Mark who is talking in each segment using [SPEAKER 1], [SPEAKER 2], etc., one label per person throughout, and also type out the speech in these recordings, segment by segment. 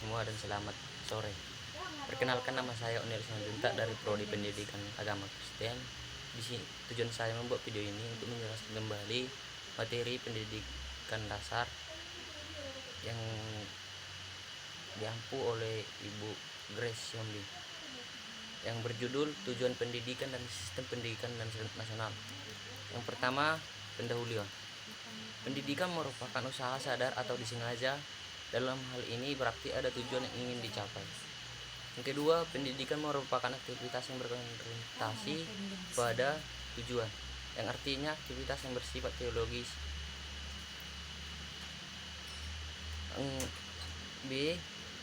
[SPEAKER 1] semua dan selamat sore. Perkenalkan, nama saya Unir Simanjuntak dari Prodi Pendidikan Agama Kristen. Di sini tujuan saya membuat video ini untuk menjelaskan kembali materi pendidikan dasar yang diampu oleh Ibu Grace Yombi yang berjudul Tujuan Pendidikan dan Sistem Pendidikan dan Nasional. Yang pertama, pendahuluan. Pendidikan merupakan usaha sadar atau disengaja. Dalam hal ini berarti ada tujuan yang ingin dicapai. Yang kedua, pendidikan merupakan aktivitas yang berorientasi pada tujuan, yang artinya aktivitas yang bersifat teologis. B.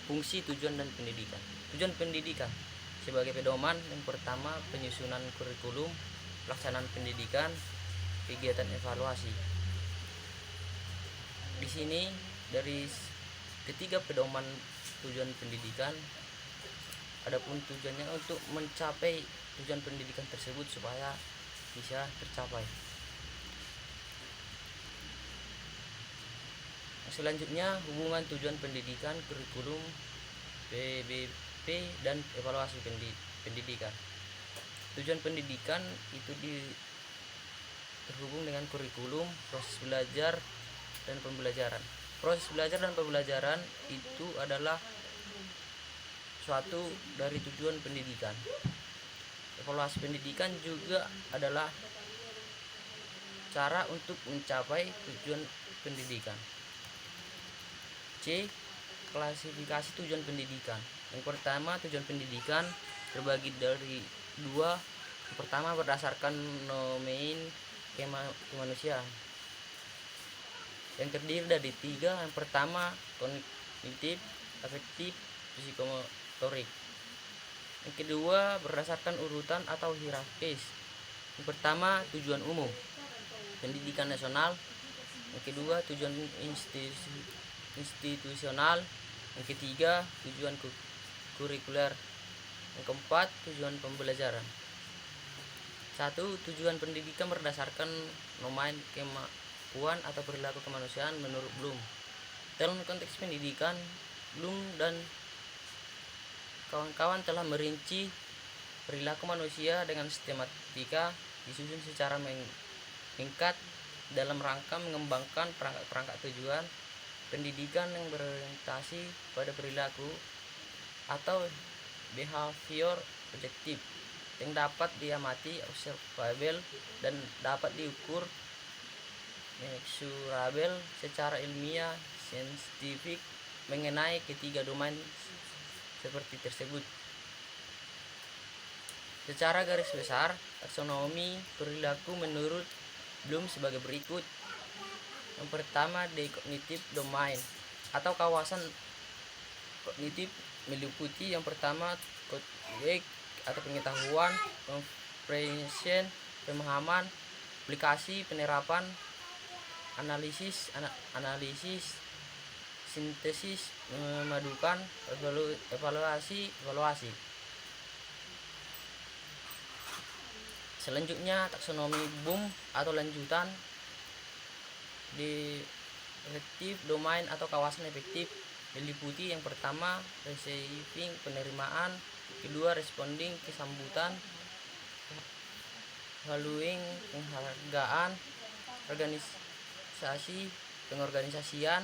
[SPEAKER 1] Fungsi, tujuan, dan pendidikan. Tujuan pendidikan sebagai pedoman: yang pertama, penyusunan kurikulum, pelaksanaan pendidikan, kegiatan evaluasi. Di sini dari ketiga pedoman tujuan pendidikan, adapun tujuannya untuk mencapai tujuan pendidikan tersebut supaya bisa tercapai. Selanjutnya, hubungan tujuan pendidikan, kurikulum, PBP, dan evaluasi pendidikan. Tujuan pendidikan itu terhubung dengan kurikulum, proses belajar, dan pembelajaran. Proses belajar dan pembelajaran itu adalah suatu dari tujuan pendidikan. Evaluasi pendidikan juga adalah cara untuk mencapai tujuan pendidikan. C. Klasifikasi tujuan pendidikan. Yang pertama, tujuan pendidikan terbagi dari dua. Yang pertama, berdasarkan nomen kemanusiaan, yang terdiri dari tiga. Yang pertama, kognitif, afektif, psikomotorik. Yang kedua, berdasarkan urutan atau hierarkis. Yang pertama, tujuan umum, pendidikan nasional. Yang kedua, tujuan institusional. Yang ketiga, tujuan kurikuler. Yang keempat, tujuan pembelajaran. 1. Tujuan pendidikan berdasarkan nomen kemampuan atau perilaku kemanusiaan menurut Bloom. Dalam konteks pendidikan, Bloom dan kawan-kawan telah merinci perilaku manusia dengan sistematika disusun secara meningkat dalam rangka mengembangkan perangkat tujuan pendidikan yang berorientasi pada perilaku atau behavior objektif yang dapat diamati, observable, dan dapat diukur, measurable, secara ilmiah saintifik mengenai ketiga domain seperti tersebut. Secara garis besar, taksonomi perilaku menurut Bloom sebagai berikut. Yang pertama, the cognitive domain atau kawasan kognitif meliputi yang pertama, kognitif atau pengetahuan, comprehension, pemahaman, aplikasi, penerapan, analisis, sintesis, memadukan, evaluasi. Selanjutnya, taksonomi Bloom atau lanjutan, di efektif domain atau kawasan efektif meliputi yang pertama, receiving, penerimaan, kedua, responding, kesambutan, valuing, penghargaan, organisasi, pengorganisasian,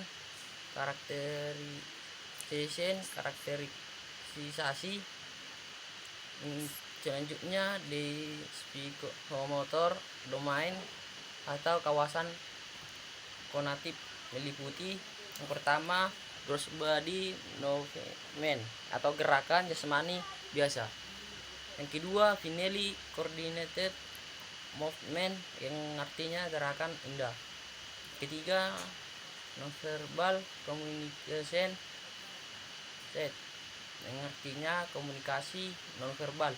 [SPEAKER 1] karakterisasi. Selanjutnya, di psikomotor domain atau kawasan konatif meliputi yang pertama, gross body movement atau gerakan jasmani biasa. Yang kedua, finally coordinated movement yang artinya gerakan indah. Ketiga, nonverbal communication set yang artinya komunikasi nonverbal.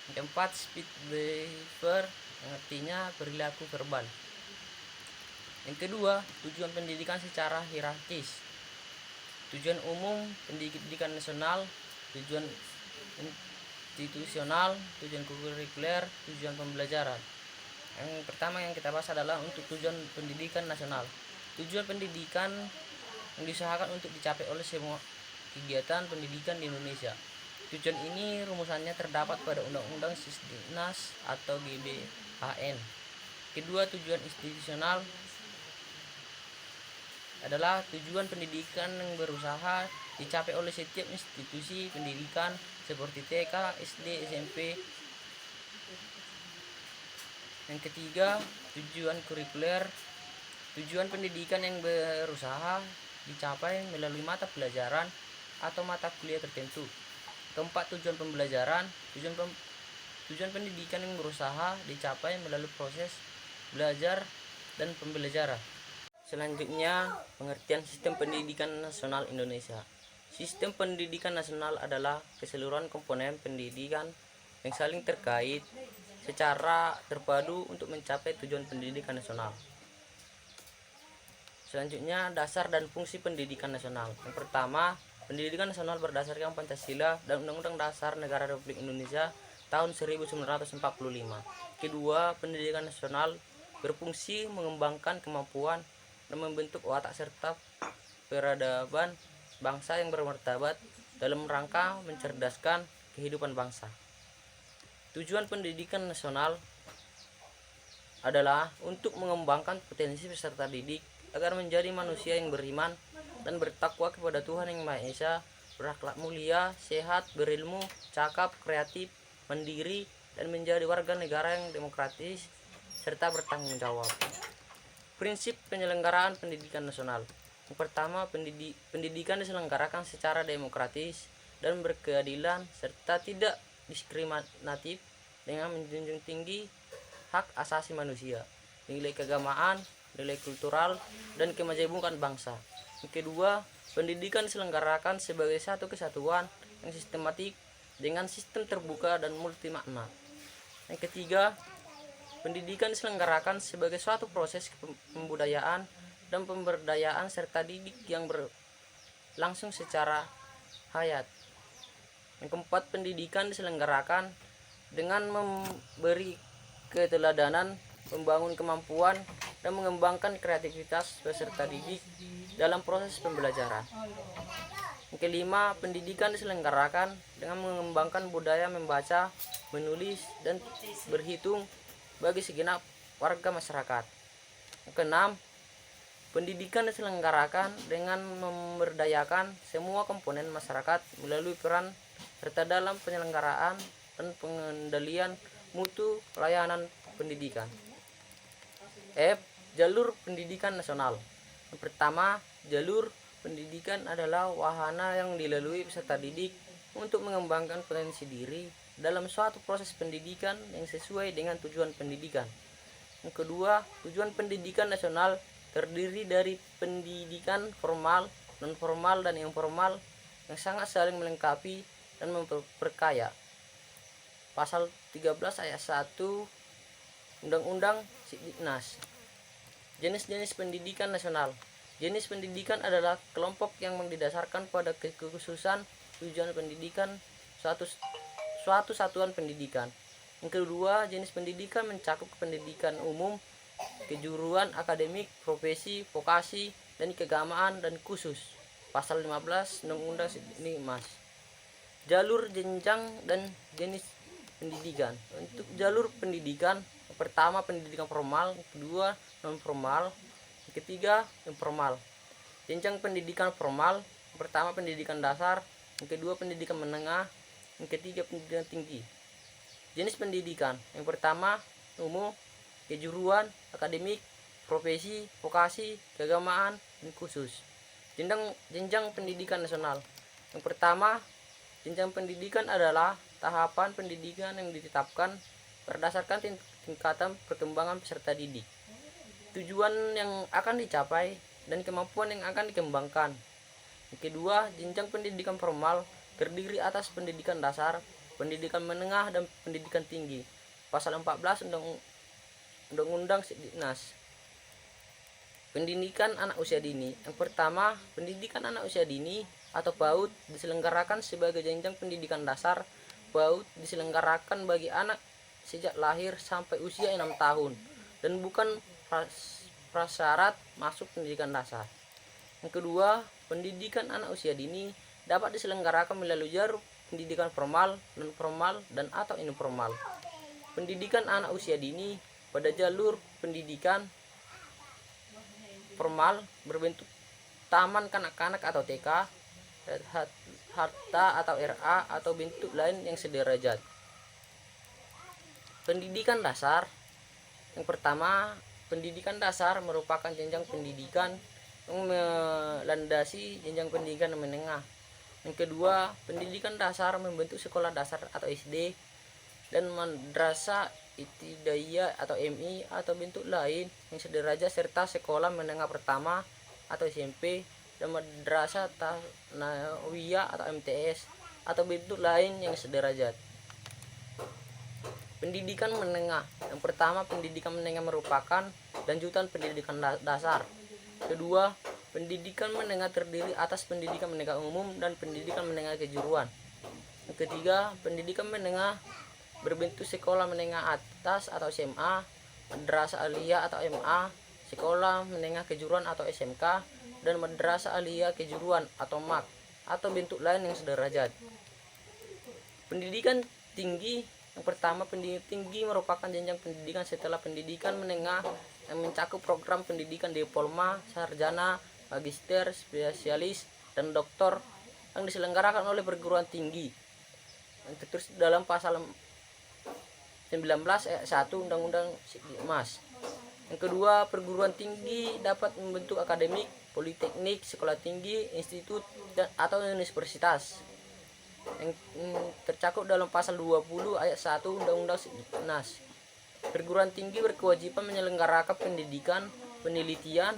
[SPEAKER 1] Yang keempat, speech behavior yang artinya perilaku verbal. Yang kedua, tujuan pendidikan secara hierarkis. Tujuan umum, pendidikan nasional, tujuan institusional, tujuan kurikuler, tujuan pembelajaran. Yang pertama yang kita bahas adalah untuk tujuan pendidikan nasional. Tujuan pendidikan yang diusahakan untuk dicapai oleh semua kegiatan pendidikan di Indonesia. Tujuan ini rumusannya terdapat pada Undang-Undang Sisdiknas atau GBHN. Kedua, tujuan institusional adalah tujuan pendidikan yang berusaha dicapai oleh setiap institusi pendidikan seperti TK, SD, SMP. Yang ketiga, tujuan kurikuler. Tujuan pendidikan yang berusaha dicapai melalui mata pelajaran atau mata kuliah tertentu. Keempat, tujuan pembelajaran. Tujuan pendidikan yang berusaha dicapai melalui proses belajar dan pembelajaran. Selanjutnya, pengertian sistem pendidikan nasional Indonesia. Sistem pendidikan nasional adalah keseluruhan komponen pendidikan yang saling terkait secara terpadu untuk mencapai tujuan pendidikan nasional. Selanjutnya, dasar dan fungsi pendidikan nasional. Yang pertama, pendidikan nasional berdasarkan Pancasila dan Undang-Undang Dasar Negara Republik Indonesia tahun 1945. Kedua, pendidikan nasional berfungsi mengembangkan kemampuan dan membentuk watak serta peradaban bangsa yang bermartabat dalam rangka mencerdaskan kehidupan bangsa. Tujuan pendidikan nasional adalah untuk mengembangkan potensi peserta didik agar menjadi manusia yang beriman dan bertakwa kepada Tuhan Yang Maha Esa, berakhlak mulia, sehat, berilmu, cakap, kreatif, mandiri, dan menjadi warga negara yang demokratis serta bertanggung jawab. Prinsip penyelenggaraan pendidikan nasional. Yang pertama, pendidikan diselenggarakan secara demokratis dan berkeadilan serta tidak diskriminatif dengan menjunjung tinggi hak asasi manusia, nilai keagamaan, nilai kultural, dan kemajemukan bangsa. Yang kedua, pendidikan diselenggarakan sebagai satu kesatuan yang sistematik dengan sistem terbuka dan multimakna. Yang ketiga, pendidikan diselenggarakan sebagai suatu proses pembudayaan dan pemberdayaan serta didik yang berlangsung secara hayat. Yang keempat, pendidikan diselenggarakan dengan memberi keteladanan, membangun kemampuan, dan mengembangkan kreativitas peserta didik dalam proses pembelajaran. Yang kelima, pendidikan diselenggarakan dengan mengembangkan budaya membaca, menulis, dan berhitung bagi segenap warga masyarakat. Yang keenam, pendidikan diselenggarakan dengan memberdayakan semua komponen masyarakat melalui peran serta dalam penyelenggaraan dan pengendalian mutu layanan pendidikan. Jalur pendidikan nasional. Yang pertama, jalur pendidikan adalah wahana yang dilalui peserta didik untuk mengembangkan potensi diri dalam suatu proses pendidikan yang sesuai dengan tujuan pendidikan. Yang kedua, tujuan pendidikan nasional terdiri dari pendidikan formal, non formal, dan informal yang sangat saling melengkapi dan memperkaya. Pasal 13 ayat 1 Undang-Undang Sisdiknas. Jenis-jenis pendidikan nasional. Jenis pendidikan adalah kelompok yang didasarkan pada kekhususan tujuan pendidikan suatu satuan pendidikan. Yang kedua, jenis pendidikan mencakup pendidikan umum, kejuruan akademik, profesi, vokasi, dan keagamaan dan khusus. Pasal 15 Undang-Undang Sisdiknas. Jalur, jenjang, dan jenis pendidikan. Untuk jalur pendidikan, yang pertama pendidikan formal, yang kedua non formal, yang ketiga informal. Jenjang pendidikan formal, yang pertama pendidikan dasar, yang kedua pendidikan menengah, yang ketiga pendidikan tinggi. Jenis pendidikan, yang pertama umum, kejuruan akademik, profesi, vokasi, keagamaan, dan khusus. Jenjang pendidikan nasional. Yang pertama, jenjang pendidikan adalah tahapan pendidikan yang ditetapkan berdasarkan tingkatan perkembangan peserta didik, tujuan yang akan dicapai, dan kemampuan yang akan dikembangkan. Yang kedua, jenjang pendidikan formal terdiri atas pendidikan dasar, pendidikan menengah, dan pendidikan tinggi. Pasal 14 Undang-Undang Sisdiknas. Pendidikan anak usia dini. Yang pertama, pendidikan anak usia dini atau PAUD diselenggarakan sebagai jenjang pendidikan dasar. PAUD diselenggarakan bagi anak sejak lahir sampai usia 6 tahun dan bukan prasyarat masuk pendidikan dasar. Yang kedua, pendidikan anak usia dini dapat diselenggarakan melalui jalur pendidikan formal, non formal, dan atau informal. Pendidikan anak usia dini pada jalur pendidikan formal berbentuk taman kanak-kanak atau TK, harta atau RA, atau bentuk lain yang sederajat. Pendidikan dasar. Yang pertama, pendidikan dasar merupakan jenjang pendidikan yang melandasi jenjang pendidikan menengah. Yang kedua, pendidikan dasar membentuk sekolah dasar atau SD dan madrasah ibtidaiyah atau MI atau bentuk lain yang sederajat, serta sekolah menengah pertama atau SMP dan madrasah tsanawiyah atau MTS atau bentuk lain yang sederajat. Pendidikan menengah. Yang pertama, pendidikan menengah merupakan lanjutan pendidikan dasar. Kedua, pendidikan menengah terdiri atas pendidikan menengah umum dan pendidikan menengah kejuruan. Yang ketiga, pendidikan menengah berbentuk sekolah menengah atas atau SMA, madrasah aliyah atau MA, sekolah menengah kejuruan atau SMK, dan madrasah aliyah kejuruan atau MAK, atau bentuk lain yang sederajat. Pendidikan tinggi. Yang pertama, pendidikan tinggi merupakan jenjang pendidikan setelah pendidikan menengah yang mencakup program pendidikan diploma, sarjana, magister, spesialis, dan doktor yang diselenggarakan oleh perguruan tinggi yang tertulis dalam pasal 19 ayat 1 Undang-Undang Sidikmas. Yang kedua, perguruan tinggi dapat membentuk akademik, politeknik, sekolah tinggi, institut, atau universitas yang tercakup dalam pasal 20 ayat 1 Undang-Undang Sidiknas. Perguruan tinggi berkewajiban menyelenggarakan pendidikan, penelitian,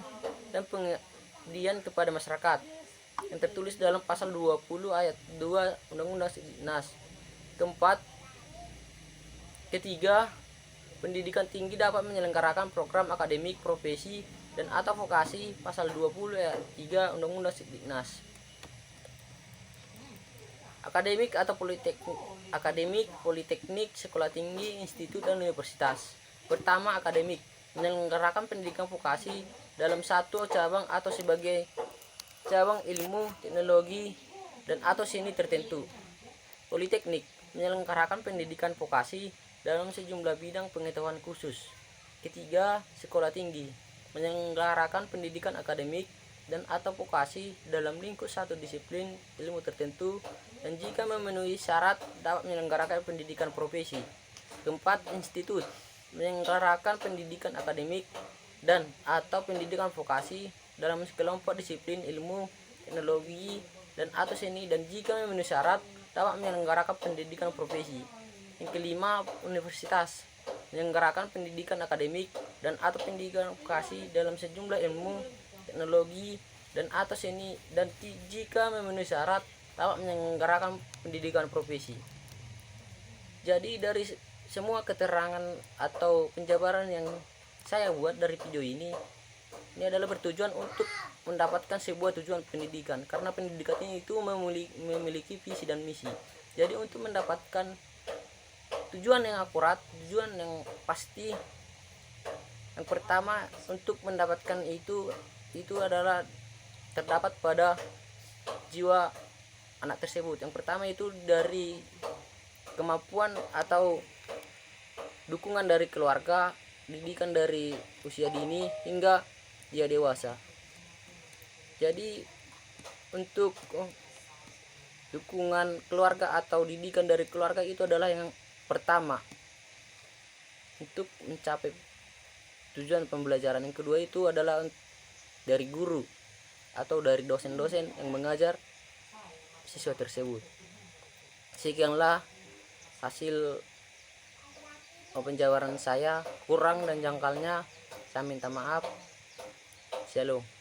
[SPEAKER 1] dan pengabdian kepada masyarakat yang tertulis dalam pasal 20 ayat 2 Undang-Undang Sidiknas. Ketiga, pendidikan tinggi dapat menyelenggarakan program akademik, profesi, dan atau vokasi pasal 20 ayat 3 Undang-Undang Sidiknas. Akademik atau politeknik, sekolah tinggi, institut, dan universitas. Pertama, akademik menyelenggarakan pendidikan vokasi dalam satu cabang atau sebagai cabang ilmu, teknologi, dan atau seni tertentu. Politeknik menyelenggarakan pendidikan vokasi dalam sejumlah bidang pengetahuan khusus. Ketiga, sekolah tinggi menyelenggarakan pendidikan akademik dan atau vokasi dalam lingkup satu disiplin ilmu tertentu, dan jika memenuhi syarat dapat menyelenggarakan pendidikan profesi. Keempat, institut menyelenggarakan pendidikan akademik dan atau pendidikan vokasi dalam sekelompok disiplin ilmu, teknologi, dan atau seni, dan jika memenuhi syarat dapat menyelenggarakan pendidikan profesi. Yang kelima, universitas menyelenggarakan pendidikan akademik dan atau pendidikan vokasi dalam sejumlah ilmu, teknologi, dan atau seni, dan jika memenuhi syarat dapat menyelenggarakan pendidikan profesi. Jadi dari semua keterangan atau penjabaran yang saya buat dari video ini adalah bertujuan untuk mendapatkan sebuah tujuan pendidikan, karena pendidikan itu memiliki visi dan misi. Jadi untuk mendapatkan tujuan yang akurat, tujuan yang pasti, yang pertama untuk mendapatkan itu adalah terdapat pada jiwa anak tersebut. Yang pertama itu dari kemampuan atau dukungan dari keluarga, didikan dari usia dini hingga dia dewasa. Jadi untuk dukungan keluarga atau didikan dari keluarga itu adalah yang pertama untuk mencapai tujuan pembelajaran. Yang kedua itu adalah dari guru atau dari dosen-dosen yang mengajar siswa tersebut. Sekianlah hasil penjabaran saya, kurang dan jangkalnya saya minta maaf. Shalom.